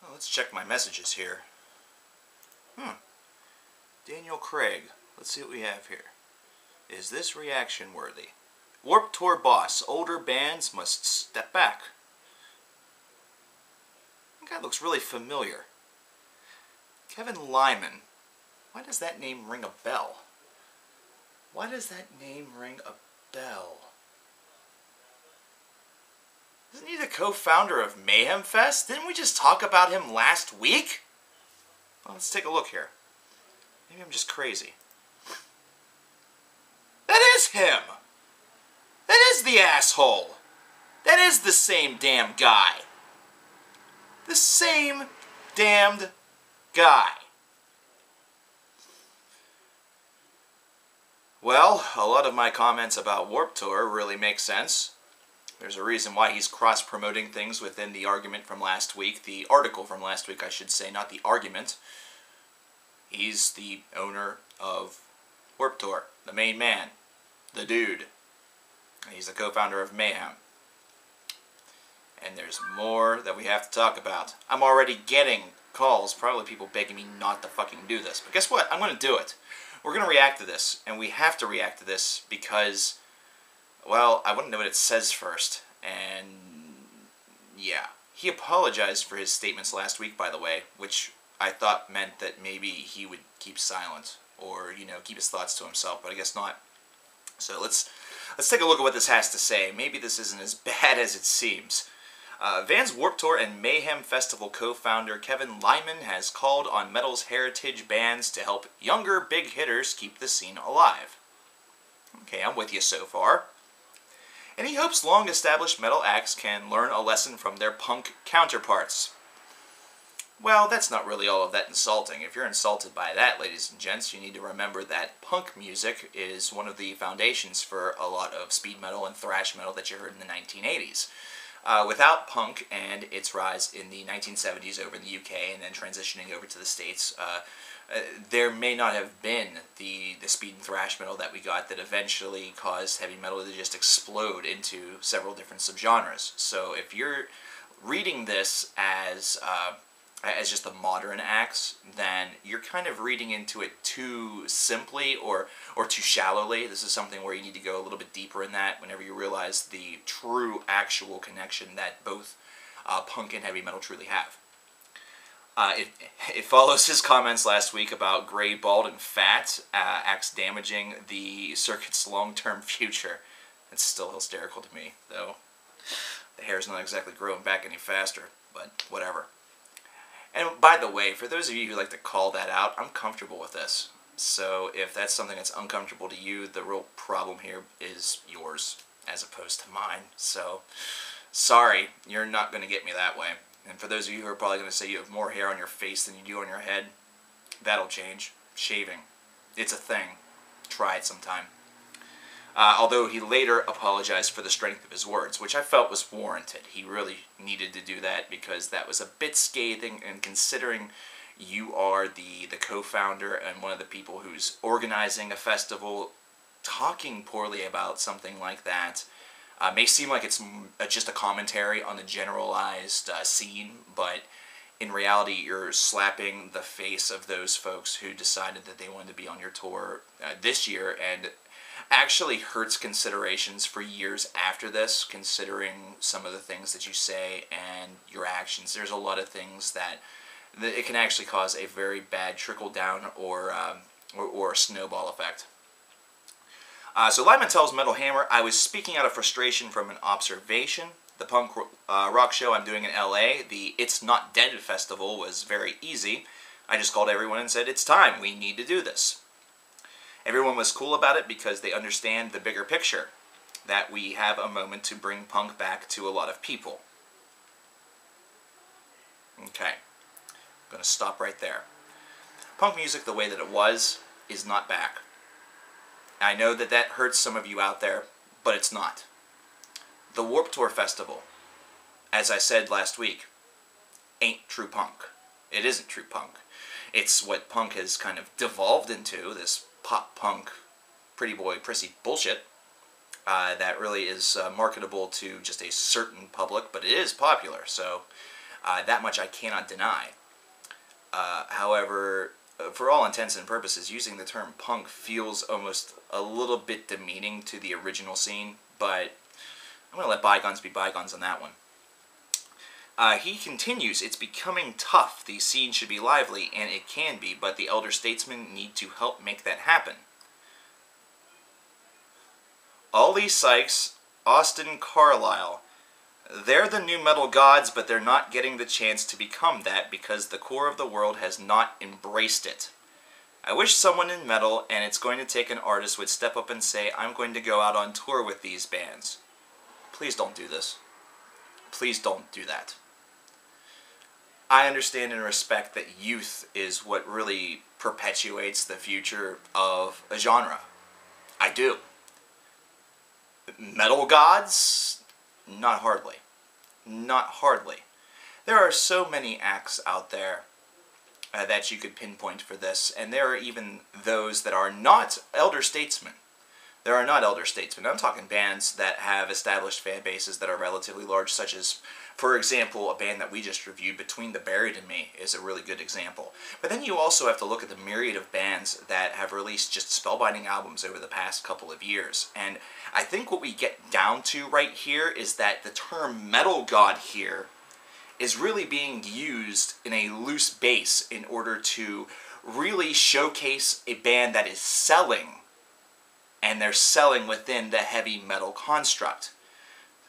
Well, let's check my messages here. Daniel Craig. Let's see what we have here. Is this reaction worthy? Warped Tour boss. Older bands must step back. That guy looks really familiar. Kevin Lyman. Why does that name ring a bell? Why does that name ring a bell? Isn't he the co-founder of Mayhem Fest? Didn't we just talk about him last week? Well, let's take a look here. Maybe I'm just crazy. That is him! That is the asshole! That is the same damn guy. The same damned guy. Well, a lot of my comments about Warped Tour really make sense. There's a reason why he's cross-promoting things within the argument from last week. The article from last week, I should say, not the argument. He's the owner of Warped Tour, the main man, the dude. He's the co-founder of Mayhem. And there's more that we have to talk about. I'm already getting calls, probably people begging me not to fucking do this. But guess what? I'm going to do it. We're going to react to this, and we have to react to this because, well, I want to know what it says first. And, yeah. He apologized for his statements last week, by the way, which I thought meant that maybe he would keep silent or, you know, keep his thoughts to himself, but I guess not. So let's take a look at what this has to say. Maybe this isn't as bad as it seems. Vans Warped Tour and Mayhem Festival co-founder Kevin Lyman has called on metal's heritage bands to help younger big hitters keep the scene alive. Okay, I'm with you so far. And he hopes long-established metal acts can learn a lesson from their punk counterparts. Well, that's not really all of that insulting. If you're insulted by that, ladies and gents, you need to remember that punk music is one of the foundations for a lot of speed metal and thrash metal that you heard in the 1980s. Without punk and its rise in the 1970s over in the UK and then transitioning over to the States, there may not have been the speed and thrash metal that we got that eventually caused heavy metal to just explode into several different subgenres. So if you're reading this as just the modern acts, then you're kind of reading into it too simply or too shallowly. This is something where you need to go a little bit deeper in that whenever you realize the true, actual connection that both punk and heavy metal truly have. It follows his comments last week about gray, bald, and fat acts damaging the circuit's long-term future. It's still hysterical to me, though. The hair's not exactly growing back any faster, but whatever. And by the way, for those of you who like to call that out, I'm comfortable with this. So if that's something that's uncomfortable to you, the real problem here is yours as opposed to mine. So, sorry, you're not going to get me that way. And for those of you who are probably going to say you have more hair on your face than you do on your head, that'll change. Shaving. It's a thing. Try it sometime. Although he later apologized for the strength of his words, which I felt was warranted. He really needed to do that because that was a bit scathing, and considering you are the co-founder and one of the people who's organizing a festival, talking poorly about something like that may seem like it's just a commentary on the generalized scene, but in reality you're slapping the face of those folks who decided that they wanted to be on your tour this year, and actually hurts considerations for years after this, considering some of the things that you say and your actions. There's a lot of things that it can actually cause a very bad trickle-down or snowball effect. So Lyman tells Metal Hammer, I was speaking out of frustration from an observation. The punk rock show I'm doing in LA, the It's Not Dead festival, was very easy. I just called everyone and said, it's time, we need to do this. Everyone was cool about it because they understand the bigger picture, that we have a moment to bring punk back to a lot of people. Okay, I'm going to stop right there. Punk music the way that it was is not back. I know that that hurts some of you out there, but it's not. The Warped Tour Festival, as I said last week, ain't true punk. It isn't true punk. It's what punk has kind of devolved into, this pop-punk, pretty boy, prissy bullshit that really is marketable to just a certain public, but it is popular. So That much I cannot deny. However, for all intents and purposes, using the term punk feels almost a little bit demeaning to the original scene, but I'm going to let bygones be bygones on that one. He continues, it's becoming tough. The scene should be lively, and it can be, but the elder statesmen need to help make that happen. Ollie Sykes, Austin Carlisle. They're the new metal gods, but they're not getting the chance to become that because the core of the world has not embraced it. I wish someone in metal, and it's going to take an artist, would step up and say, I'm going to go out on tour with these bands. Please don't do this. Please don't do that. I understand and respect that youth is what really perpetuates the future of a genre. I do. Metal gods? Not hardly. Not hardly. There are so many acts out there that you could pinpoint for this, and there are even those that are not elder statesmen. There are not elder statesmen. I'm talking bands that have established fan bases that are relatively large, such as, for example, a band that we just reviewed, Between the Buried and Me, is a really good example. But then you also have to look at the myriad of bands that have released just spellbinding albums over the past couple of years. And I think what we get down to right here is that the term metal god here is really being used in a loose base in order to really showcase a band that is selling, and they're selling within the heavy metal construct.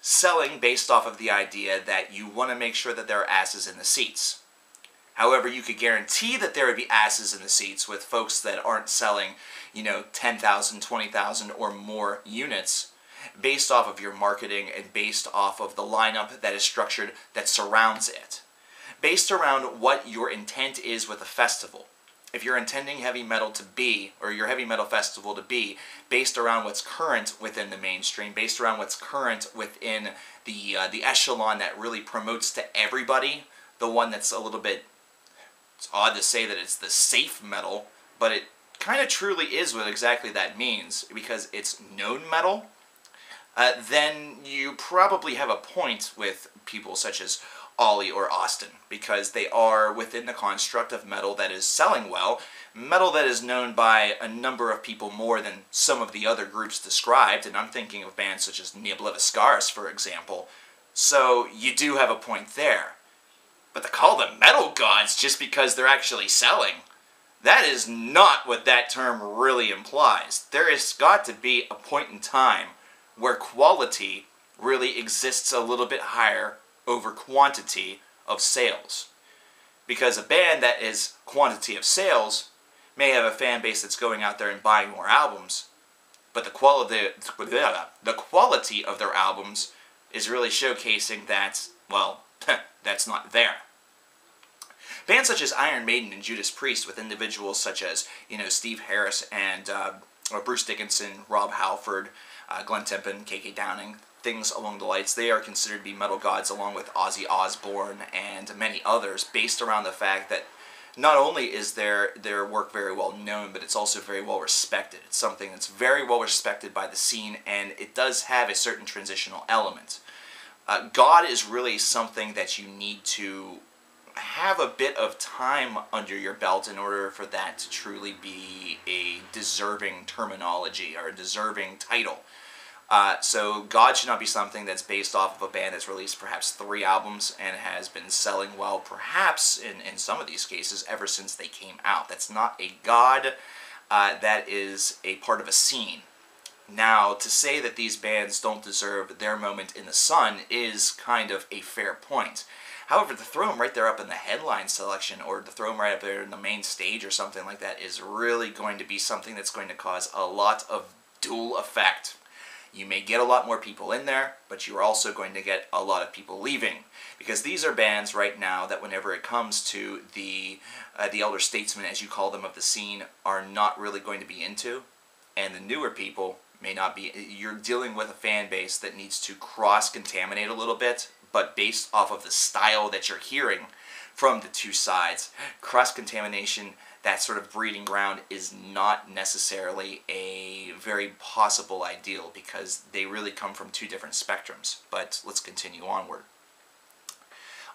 Selling based off of the idea that you want to make sure that there are asses in the seats. However, you could guarantee that there would be asses in the seats with folks that aren't selling, 10,000, 20,000 or more units based off of your marketing and based off of the lineup that is structured that surrounds it. Based around what your intent is with a festival. If you're intending heavy metal to be, or your heavy metal festival to be, based around what's current within the mainstream, based around what's current within the echelon that really promotes to everybody, the one that's a little bit, it's odd to say that it's the safe metal, but it kind of truly is what exactly that means, because it's known metal, then you probably have a point with people such as Ollie or Austin, because they are within the construct of metal that is selling well, metal that is known by a number of people more than some of the other groups described, and I'm thinking of bands such as Neobliviscaris, for example, so you do have a point there. But to call them metal gods just because they're actually selling, that is not what that term really implies. There has got to be a point in time where quality really exists a little bit higher over quantity of sales. Because a band that is quantity of sales may have a fan base that's going out there and buying more albums, but the quality of their albums is really showcasing that, well, that's not there. Bands such as Iron Maiden and Judas Priest, with individuals such as, Steve Harris and Bruce Dickinson, Rob Halford, Glenn Timpin, KK Downing, things along the lines, they are considered to be metal gods along with Ozzy Osbourne and many others, based around the fact that not only is their work very well known, but it's also very well respected. It's something that's very well respected by the scene, and it does have a certain transitional element. God is really something that you need to have a bit of time under your belt in order for that to truly be a deserving terminology or a deserving title. So God should not be something that's based off of a band that's released perhaps 3 albums and has been selling well, perhaps in some of these cases, ever since they came out. That's not a God, that is a part of a scene. Now, to say that these bands don't deserve their moment in the sun is kind of a fair point. However, to throw them right there up in the headline selection, or to throw them right up there in the main stage or something like that, is really going to be something that's going to cause a lot of dual effect. You may get a lot more people in there, but you're also going to get a lot of people leaving. Because these are bands right now that whenever it comes to the elder statesmen, as you call them, of the scene, are not really going to be into. And the newer people may not be. You're dealing with a fan base that needs to cross-contaminate a little bit, but based off of the style that you're hearing from the two sides, cross-contamination, that sort of breeding ground, is not necessarily a very possible ideal, because they really come from 2 different spectrums. But let's continue onward.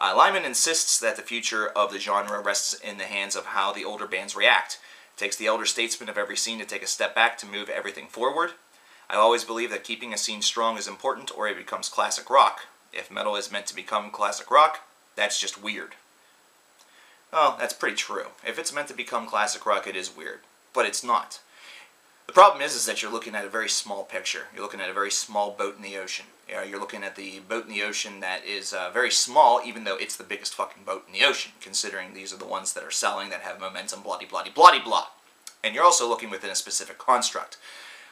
Lyman insists that the future of the genre rests in the hands of how the older bands react. It takes the elder statesmen of every scene to take a step back to move everything forward. I always believe that keeping a scene strong is important, or it becomes classic rock. If metal is meant to become classic rock, that's just weird. Well, that's pretty true. If it's meant to become classic rock, it is weird. But it's not. The problem is that you're looking at a very small picture. You're looking at a very small boat in the ocean. You're looking at the boat in the ocean that is very small, even though it's the biggest fucking boat in the ocean, considering these are the ones that are selling, that have momentum, blah-de-blah-de-blah-de-blah. And you're also looking within a specific construct.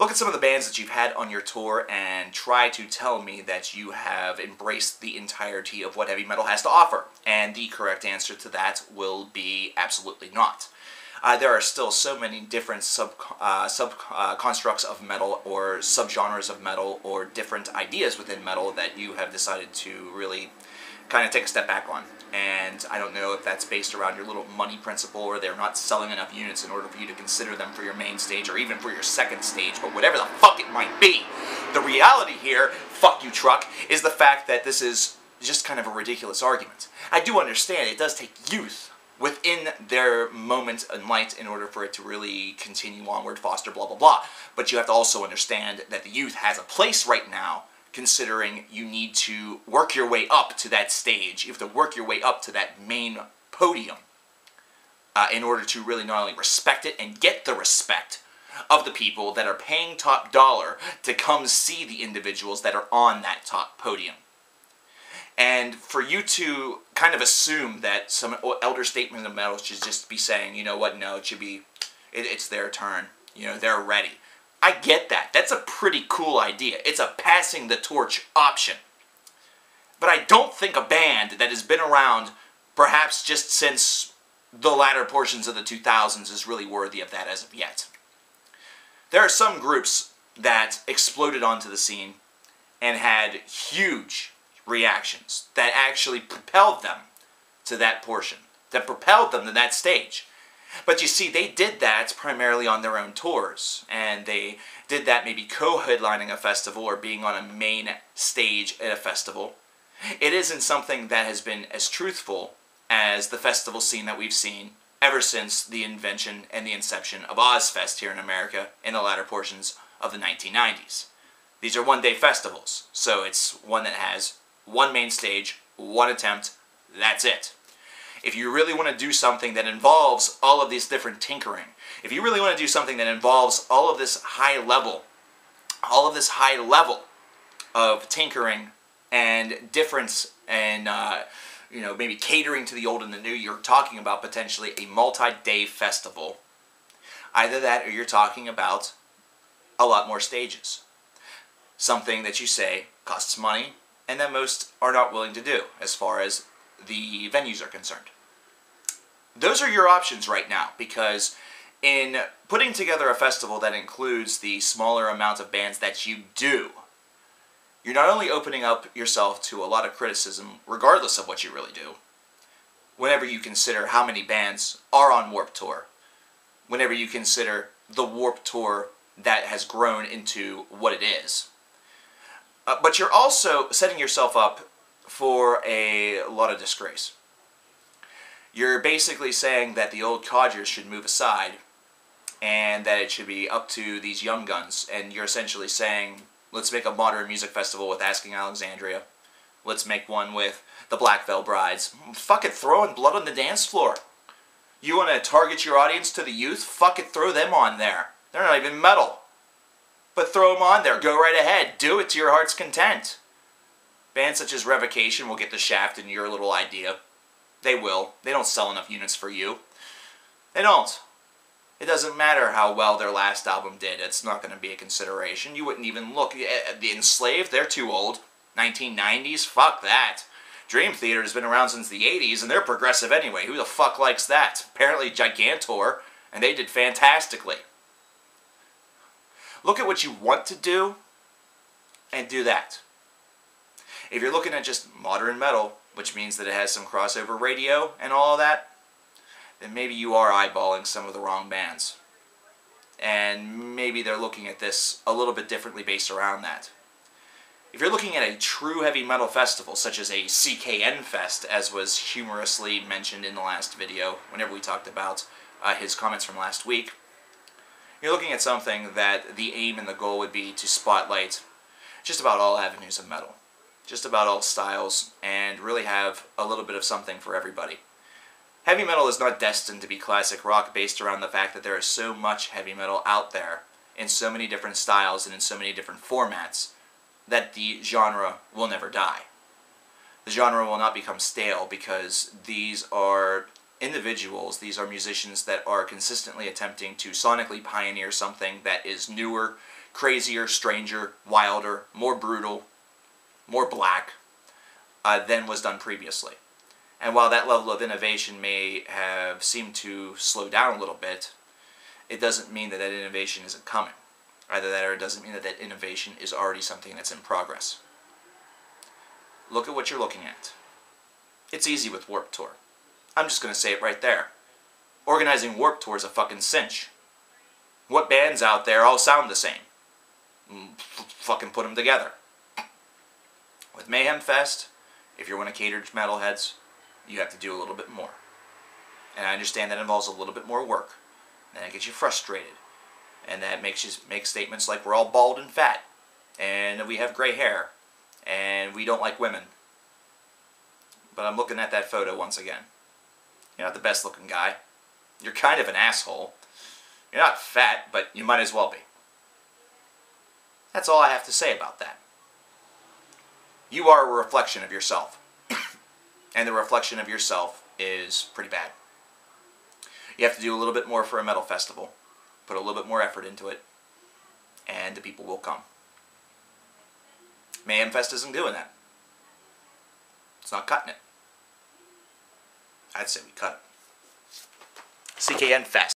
Look at some of the bands that you've had on your tour and try to tell me that you have embraced the entirety of what heavy metal has to offer. And the correct answer to that will be absolutely not. There are still so many different constructs of metal, or subgenres of metal, or different ideas within metal that you have decided to really kind of take a step back on. And I don't know if that's based around your little money principle, or they're not selling enough units in order for you to consider them for your main stage, or even for your second stage, but whatever the fuck it might be. The reality here, fuck you truck, is the fact that this is just kind of a ridiculous argument. I do understand it does take youth within their moment in light in order for it to really continue onward, foster, blah, blah, blah. But you have to also understand that the youth has a place right now, considering you need to work your way up to that stage. You have to work your way up to that main podium in order to really not only respect it and get the respect of the people that are paying top dollar to come see the individuals that are on that top podium. And for you to kind of assume that some elder statesmen of metal should just be saying, you know what, no, it should be, it's their turn, you know, they're ready. I get that. That's a pretty cool idea. It's a passing the torch option. But I don't think a band that has been around perhaps just since the latter portions of the 2000s is really worthy of that as of yet. There are some groups that exploded onto the scene and had huge reactions that actually propelled them to that portion, that propelled them to that stage. But you see, they did that primarily on their own tours, and they did that maybe co-headlining a festival or being on a main stage at a festival. It isn't something that has been as truthful as the festival scene that we've seen ever since the invention and the inception of Ozfest here in America in the latter portions of the 1990s. These are one-day festivals, so it's one that has one main stage, one attempt, that's it. If you really want to do something that involves all of these different tinkering, if you really want to do something that involves all of this high level of tinkering and difference and, you know, maybe catering to the old and the new, you're talking about potentially a multi-day festival. Either that or you're talking about a lot more stages. Something that you say costs money, and that most are not willing to do as far as the venues are concerned. Those are your options right now, because in putting together a festival that includes the smaller amount of bands that you do, you're not only opening up yourself to a lot of criticism, regardless of what you really do, whenever you consider how many bands are on Warped Tour, whenever you consider the Warped Tour that has grown into what it is, but you're also setting yourself up for a lot of disgrace. You're basically saying that the old codgers should move aside and that it should be up to these young guns. And you're essentially saying, let's make a modern music festival with Asking Alexandria. Let's make one with the Black Veil Brides. Fuck it, throwing blood on the dance floor. You want to target your audience to the youth? Fuck it, throw them on there. They're not even metal. But throw them on there. Go right ahead. Do it to your heart's content. Bands such as Revocation will get the shaft in your little idea. They will. They don't sell enough units for you. They don't. It doesn't matter how well their last album did. It's not going to be a consideration. You wouldn't even look. The Enslaved, they're too old. 1990s? Fuck that. Dream Theater has been around since the 80s, and they're progressive anyway. Who the fuck likes that? Apparently Gigantor, and they did fantastically. Look at what you want to do, and do that. If you're looking at just modern metal, which means that it has some crossover radio and all of that, then maybe you are eyeballing some of the wrong bands. And maybe they're looking at this a little bit differently based around that. If you're looking at a true heavy metal festival, such as a CKN Fest, as was humorously mentioned in the last video, whenever we talked about his comments from last week, you're looking at something that the aim and the goal would be to spotlight just about all avenues of metal, just about all styles, and really have a little bit of something for everybody. Heavy metal is not destined to be classic rock based around the fact that there is so much heavy metal out there in so many different styles and in so many different formats that the genre will never die. The genre will not become stale because these are individuals, these are musicians that are consistently attempting to sonically pioneer something that is newer, crazier, stranger, wilder, more brutal, more black than was done previously. And while that level of innovation may have seemed to slow down a little bit, it doesn't mean that that innovation isn't coming. Either that or it doesn't mean that that innovation is already something that's in progress. Look at what you're looking at. It's easy with Warped Tour. I'm just going to say it right there. Organizing Warped Tour is a fucking cinch. What bands out there all sound the same? Fucking put them together. With Mayhem Fest, if you want to cater to metalheads, you have to do a little bit more. And I understand that involves a little bit more work. And that gets you frustrated. And that makes you make statements like we're all bald and fat, and we have gray hair, and we don't like women. But I'm looking at that photo once again. You're not the best looking guy. You're kind of an asshole. You're not fat, but you might as well be. That's all I have to say about that. You are a reflection of yourself. And the reflection of yourself is pretty bad. You have to do a little bit more for a metal festival. Put a little bit more effort into it, and the people will come. Mayhem Fest isn't doing that. It's not cutting it. I'd say we cut it. CKN Fest.